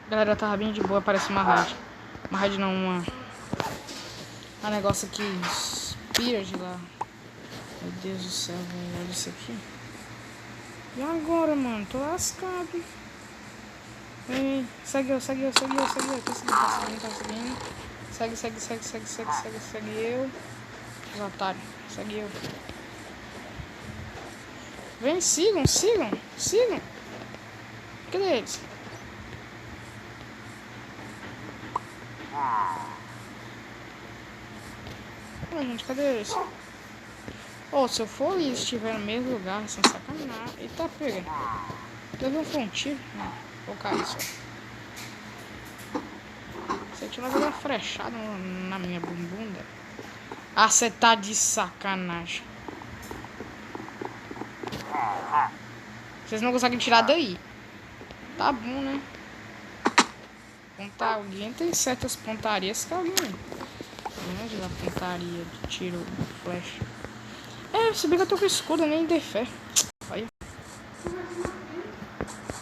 Galera, eu tava bem de boa, parece uma rádio. Uma rádio não, um negócio que inspira de lá. Meu Deus do céu, velho. Olha isso aqui. E agora, mano? Tô lascado. Ei, segue eu. Tá seguindo. Segue eu. Os otários. Segue eu. Vem, sigam. Cadê eles? Gente, cadê eles? Se eu for ali e estiver no mesmo lugar, sem sacanagem. Eita, pega. Levei um tiro. Vou cair só. Você tinha uma frechada na minha bumbunda. Ah, você tá de sacanagem. Vocês não conseguem tirar daí. Tá bom, né? Alguém tem certas pontarias que alguém manja da pontaria de tiro, flecha. Se bem que eu tô com escudo, nem dei fé. Olha.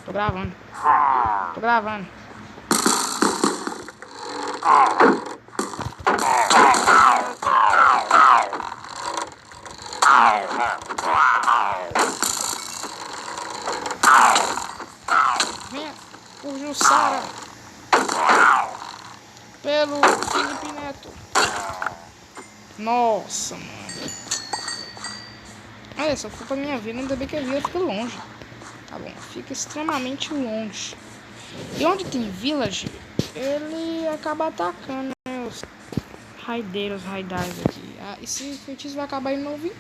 Tô gravando. Venha, o Jussara. Pelo Felipe Neto. Nossa, mano. Olha, se eu for pra minha vida, ainda bem que a vila fica longe. Tá bom, fica extremamente longe. E onde tem village, ele acaba atacando, né, os raideiros aqui. Esse feitiço vai acabar indo ouvir.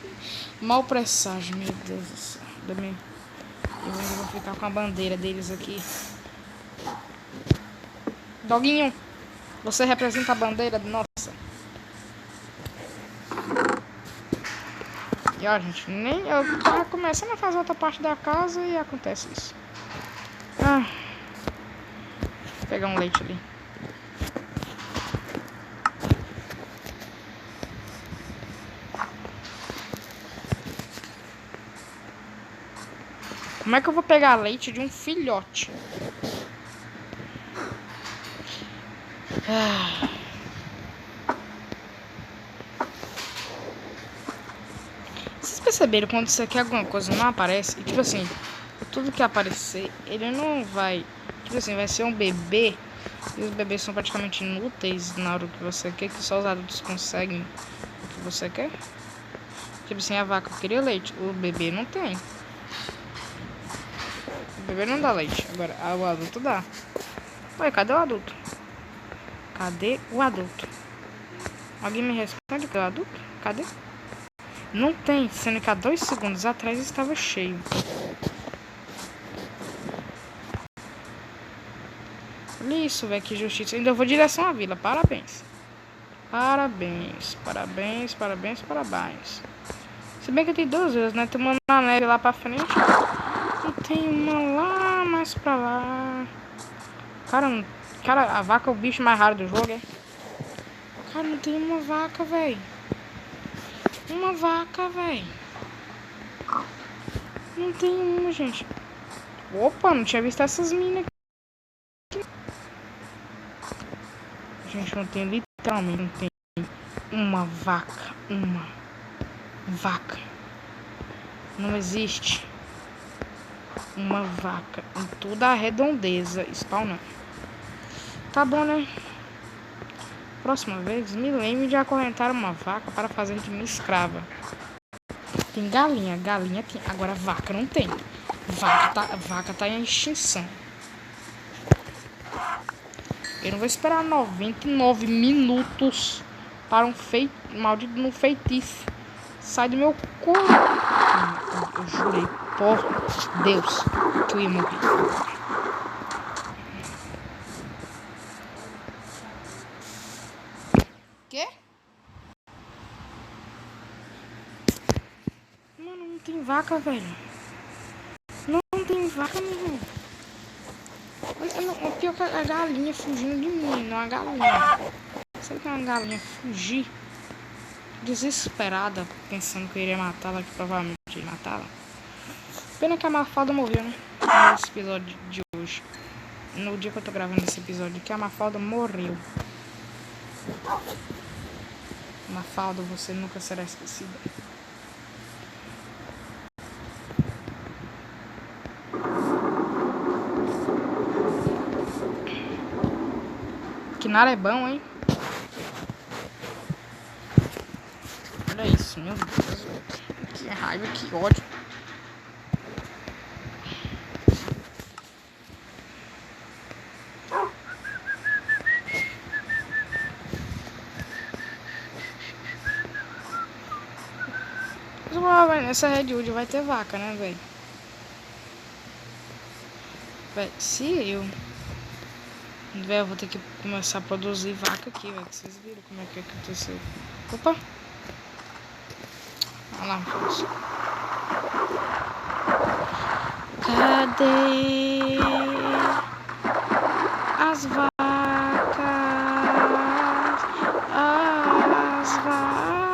Mal presságio, meu Deus do céu. Eu ainda vou ficar com a bandeira deles aqui. Doguinho, você representa a bandeira do nossa. E ó, gente, eu tava começando a fazer outra parte da casa e acontece isso. Vou pegar um leite ali. Como é que eu vou pegar leite de um filhote? Vocês perceberam quando você quer alguma coisa não aparece? E tipo assim, tudo que aparecer, ele não vai... Tipo assim, vai ser um bebê. E os bebês são praticamente inúteis na hora que você quer, que só os adultos conseguem o que você quer. Tipo assim, a vaca queria leite, o bebê não tem. O bebê não dá leite, agora o adulto dá. Ué, cadê o adulto? Alguém me responde, cadê o adulto? Cadê? Não tem, sendo que há 2 segundos atrás estava cheio. Olha isso, velho, que justiça. Ainda vou em direção à vila, parabéns. Parabéns. Se bem que tem 2 vezes, né? Tem uma na neve lá pra frente e tem uma lá mais pra lá. Cara, a vaca é o bicho mais raro do jogo, é? Cara, não tem uma vaca, velho. Não tem uma, gente. Opa, não tinha visto essas minas aqui. Gente, não tem, literalmente, não tem uma vaca. Não existe uma vaca em toda a redondeza spawnando. Tá bom, né? Próxima vez, me lembre de acorrentar uma vaca para fazer de mim escrava. Tem galinha tem. Agora vaca não tem. Vaca tá em extinção. Eu não vou esperar 99 minutos para um maldito no feitiço. Sai do meu corpo. Eu jurei por Deus que eu ia morrer. Quê? Mano, não tem vaca, velho. Não tem vaca, meu. O pior que a galinha fugindo de mim, não a galinha. Sabe que uma galinha fugir desesperada, pensando que eu iria matá-la, que provavelmente eu ia matá-la. Pena que a Mafalda morreu, né? Nesse episódio de hoje. no dia que eu tô gravando esse episódio, que a Mafalda morreu. Mafalda, você nunca será esquecida. Que nada é bom, hein? Olha isso, meu Deus. Que raiva, que ódio. Nessa Redwood vai ter vaca, né, velho? Se eu vou ter que começar a produzir vaca aqui, velho. Vocês viram como é que aconteceu? Opa! Olha lá, moço. Cadê as vacas? As vacas.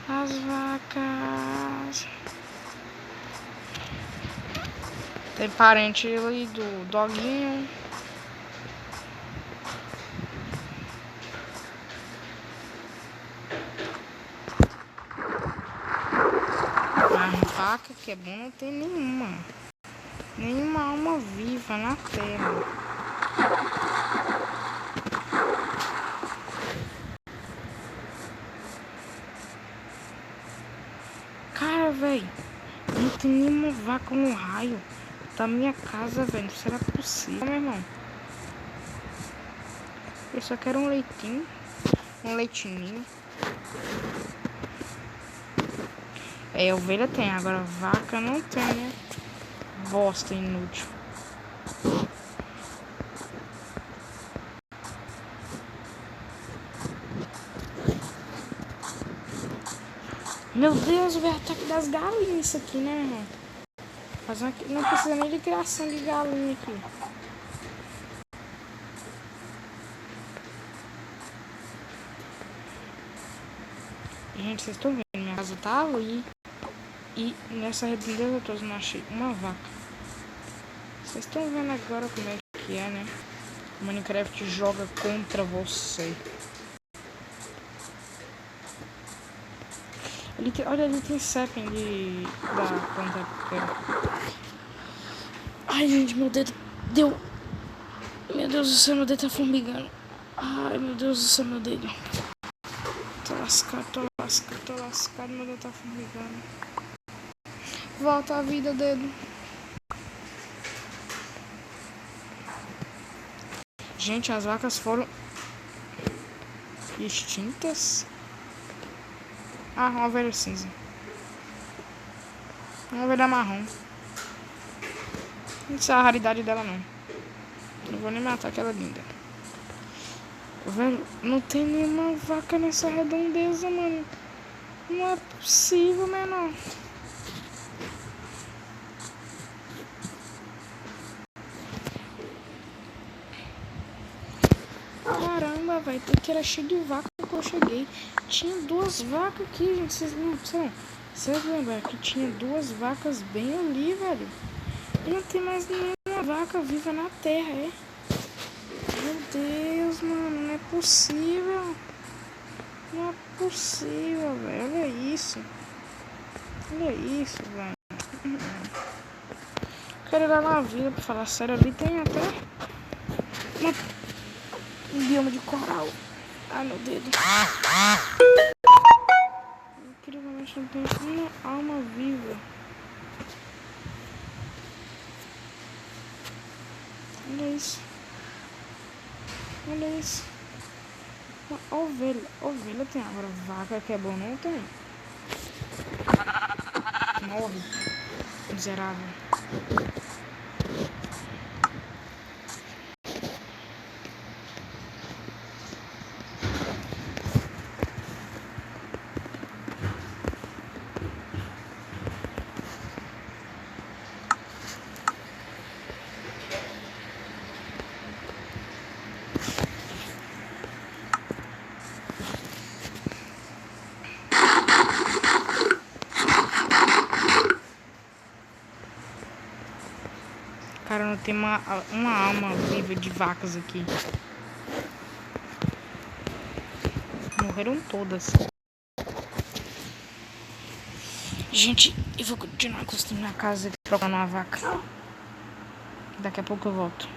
As vacas. Tem parente ali do doguinho. A vaca que é bom não tem nenhuma. Nenhuma alma viva na terra. Cara, velho. Não tem nenhuma vaca no raio da minha casa, velho. Não será possível, meu irmão. Eu só quero um leitinho. Um leitinho. Ovelha tem, agora vaca não tem, né? Bosta inútil. Meu Deus, o ataque das galinhas isso aqui, né, irmão? Não precisa nem de criação de galinha aqui. Gente, vocês estão vendo, minha casa tá ali. E nessa redondeza toda eu não achei uma vaca. Vocês estão vendo agora como é que é, né? O Minecraft joga contra você. Olha, ali tem sapling da planta pequena. Ai, gente, meu dedo deu. Meu Deus do céu, meu dedo tá formigando. Ai, meu Deus do céu, meu dedo. Tô lascado, meu dedo tá formigando. Volta a vida, dedo. Gente, as vacas foram extintas. Ah, uma ovelha cinza. Uma ovelha marrom. Não sei a raridade dela, não. Não vou nem matar aquela linda. Velho, não tem nenhuma vaca nessa redondeza, mano. Não é possível, menor. Caramba, velho. Porque era cheio de vaca quando eu cheguei. Tinha 2 vacas aqui, gente. Vocês lembram que tinha 2 vacas bem ali, velho? E não tem mais nenhuma vaca viva na terra, é? Meu Deus, mano. Não é possível. Não é possível, velho. Olha isso. Olha isso, velho. Quero ir lá na vila, pra falar sério. Ali tem até um bioma de coral. Ai, meu dedo. Incrivelmente não tem uma alma viva. Olha isso. Olha isso. Uma ovelha. Ovelha tem, agora vaca que é bom não tem. Morre. Miserável. Tem uma alma viva de vacas aqui. Morreram todas. Gente, eu vou continuar construindo a casa aqui, trocando uma vaca. Daqui a pouco eu volto.